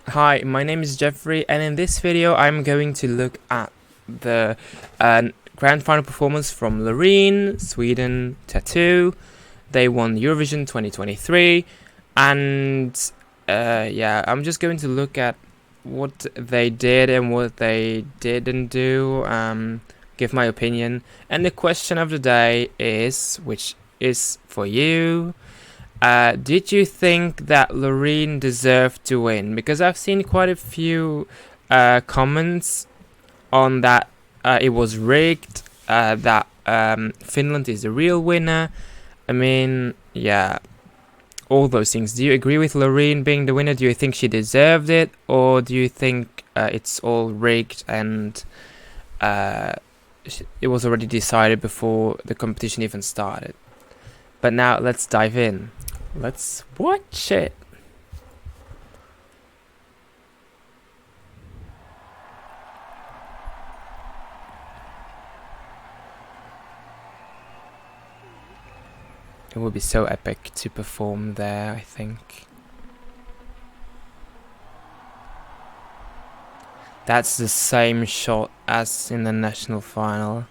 Hi, my name is Jeffrey, and in this video I'm going to look at the grand final performance from Loreen, Sweden, Tattoo. They won Eurovision 2023, and yeah, I'm just going to look at what they did and what they didn't do, give my opinion, and the question of the day is, which is for you. Did you think that Loreen deserved to win? Because I've seen quite a few comments on that it was rigged, that Finland is the real winner. I mean, yeah, all those things. Do you agree with Loreen being the winner? Do you think she deserved it? Or do you think it's all rigged and it was already decided before the competition even started? But now let's dive in. Let's watch it. It would be so epic to perform there, I think. That's the same shot as in the national final.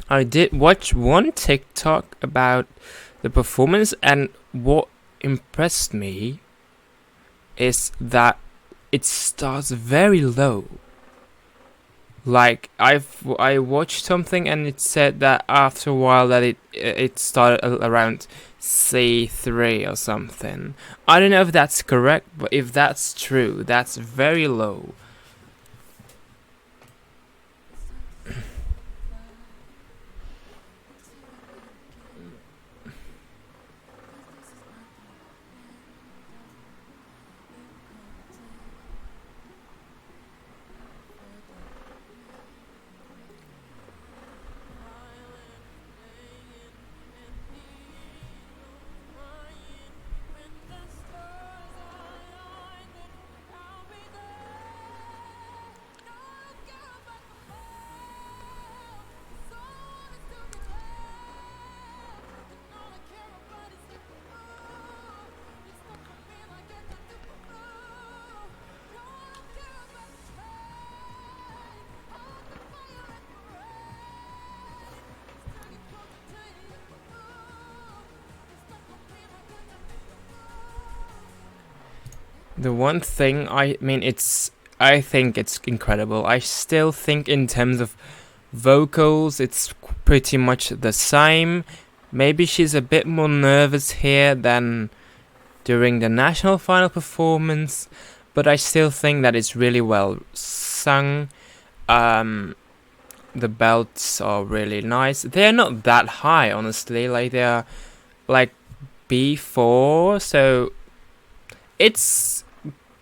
I did watch one TikTok about the performance, and what impressed me is that it starts very low. Like I watched something and it said that after a while that it started around C3 or something. I don't know if that's correct, but if that's true, that's very low. The one thing, I think it's incredible. I still think in terms of vocals, it's pretty much the same. Maybe she's a bit more nervous here than during the national final performance, but I still think that it's really well sung. The belts are really nice. They're not that high, honestly. Like, they're like B4, so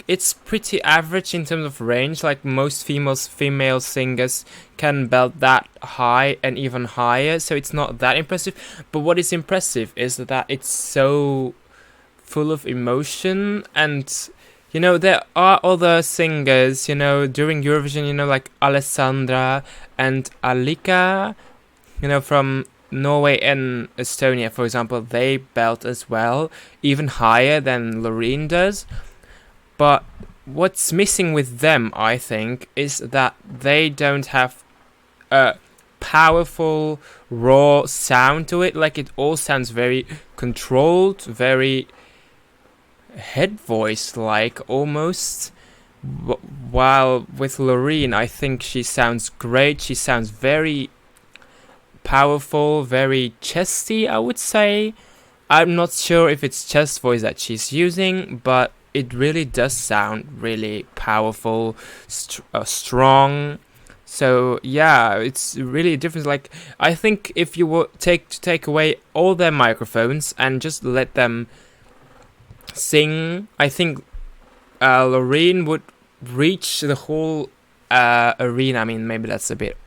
it's pretty average in terms of range. Like, most female singers can belt that high and even higher, so it's not that impressive. But what is impressive is that it's so full of emotion, and there are other singers, during Eurovision, like Alessandra and Alika, from Norway and Estonia, for example. They belt as well, even higher than Loreen does. But what's missing with them, I think, is that they don't have a powerful, raw sound to it. Like, it all sounds very controlled, very head voice-like, almost. While with Loreen, I think she sounds great. She sounds very powerful, very chesty, I would say. I'm not sure if it's chest voice that she's using, but it really does sound really powerful, strong. So yeah, it's really a difference. Like, I think if you were take away all their microphones and just let them sing, I think Loreen would reach the whole arena. I mean, maybe that's a bit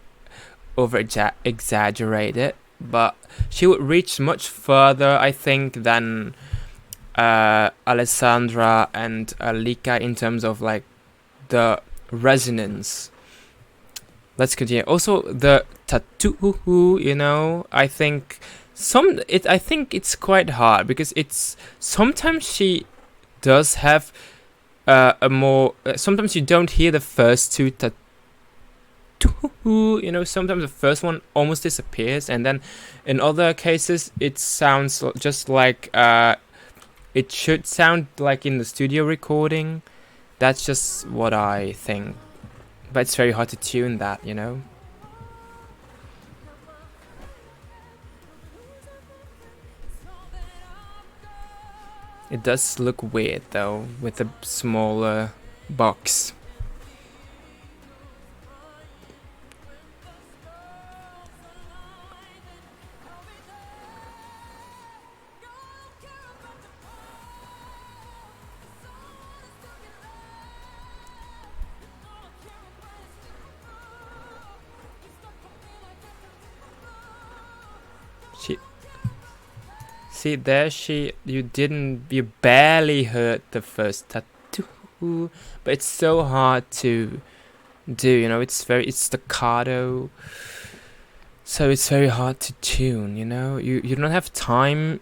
exaggerated, but she would reach much further, I think, than Alessandra and Lika in terms of like the resonance. Let's continue. Also, the tattoo, you know, I think I think it's quite hard because it's sometimes she does have a more. Sometimes you don't hear the first two tattoo. You know, sometimes the first one almost disappears, and then in other cases it sounds just like it should sound like in the studio recording. That's just what I think. But it's very hard to tune that, you know? It does look weird though, with a smaller box. See there, you barely heard the first tattoo, but it's so hard to do, you know, it's staccato, so it's very hard to tune, you know, you don't have time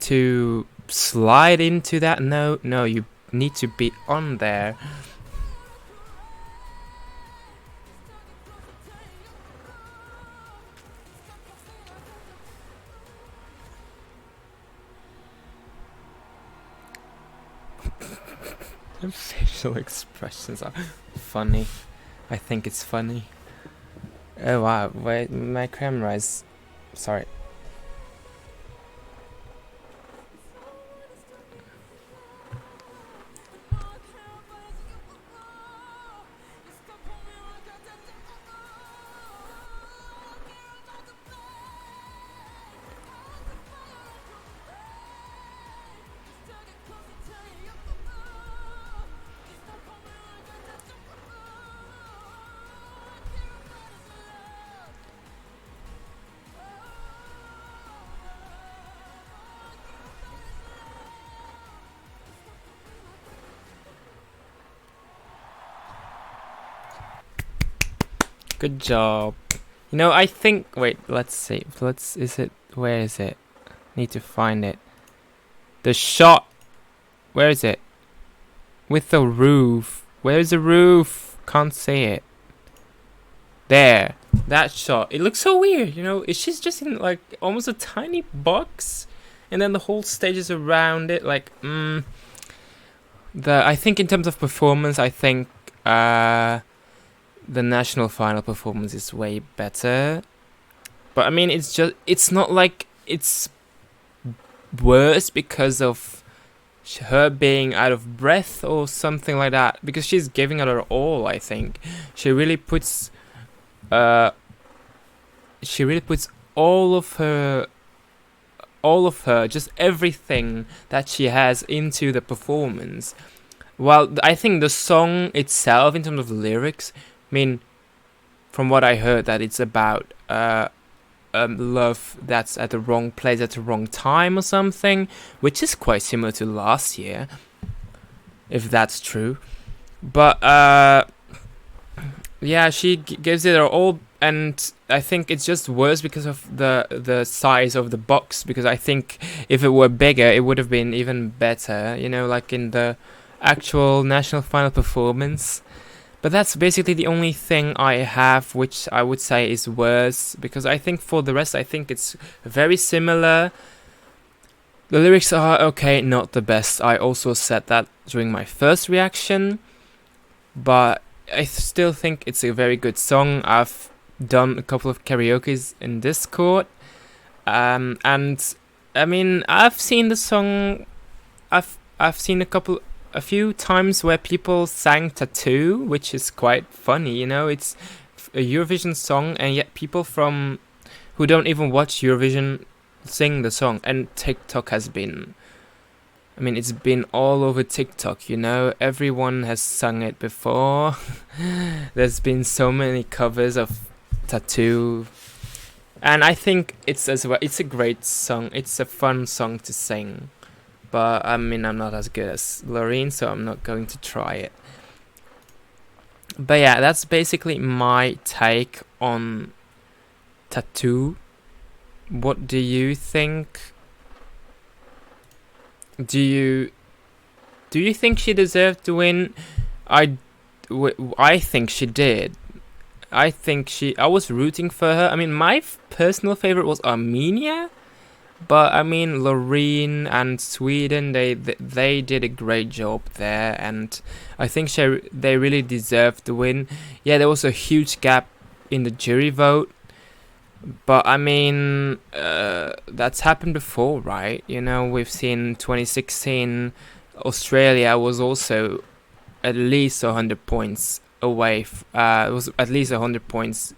to slide into that, no, you need to be on there. Facial expressions are funny. I think it's funny. Oh wow, wait, my camera is... Sorry. Good job. You know, I think... Wait, let's see. Where is it? Need to find it. The shot. Where is it? With the roof. Where's the roof? Can't see it. There. That shot. It looks so weird, you know? She's just in, like, almost a tiny box. And then the whole stage is around it. Like, I think in terms of performance, I think... the national final performance is way better, but I mean it's not like it's worse because of her being out of breath or something like that, because she's giving it her all. I think she really puts all of her just everything that she has into the performance. While I think the song itself, in terms of lyrics, I mean, from what I heard, that it's about love that's at the wrong place at the wrong time or something, which is quite similar to last year, if that's true. But yeah, she gives it her all, and I think it's just worse because of the size of the box. Because I think if it were bigger, it would have been even better. You know, like in the actual national final performance. But that's basically the only thing I have which I would say is worse, because I think for the rest, I think it's very similar. The lyrics are okay, not the best. I also said that during my first reaction, but I still think it's a very good song. I've done a couple of karaokes in Discord, and I mean, I've seen the song. I've seen a few times where people sang Tattoo, which is quite funny, you know. It's a Eurovision song, and yet people who don't even watch Eurovision sing the song. And TikTok has been... I mean, it's been all over TikTok, you know. Everyone has sung it before. There's been so many covers of Tattoo. And I think it's a great song. It's a fun song to sing. but I mean, I'm not as good as Loreen, so I'm not going to try it. But yeah, that's basically my take on Tattoo. What do you think? Do you think she deserved to win? I think she did. I was rooting for her. I mean, my personal favorite was Armenia, but I mean, Loreen and Sweden, they did a great job there, and I think they really deserved the win. Yeah, there was a huge gap in the jury vote, but I mean, that's happened before, right? You know, we've seen 2016, Australia was also at least 100 points away. It was at least 100 points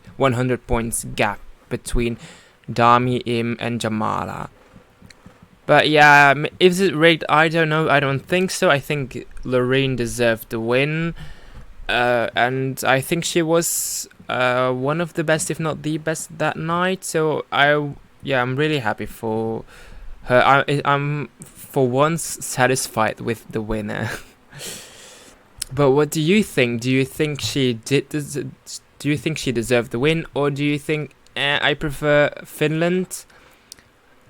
gap between Dami, Im, and Jamala. But yeah, is it rigged? I don't know. I don't think so. I think Loreen deserved the win. And I think she was one of the best, if not the best, that night. So I'm really happy for her. I'm for once satisfied with the winner. But what do you think? Do you think she deserved the win, or do you think I prefer Finland,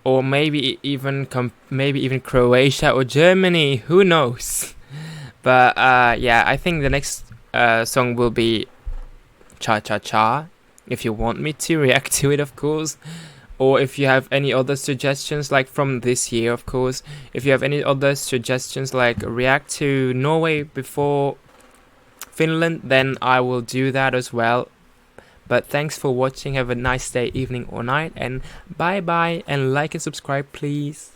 or maybe even Croatia or Germany? Who knows? But yeah, I think the next song will be Cha Cha Cha. If you want me to react to it, of course. Or if you have any other suggestions, like from this year, of course. If you have any other suggestions, like react to Norway before Finland, then I will do that as well. But thanks for watching. Have a nice day, evening, or night. And bye-bye. And like and subscribe, please.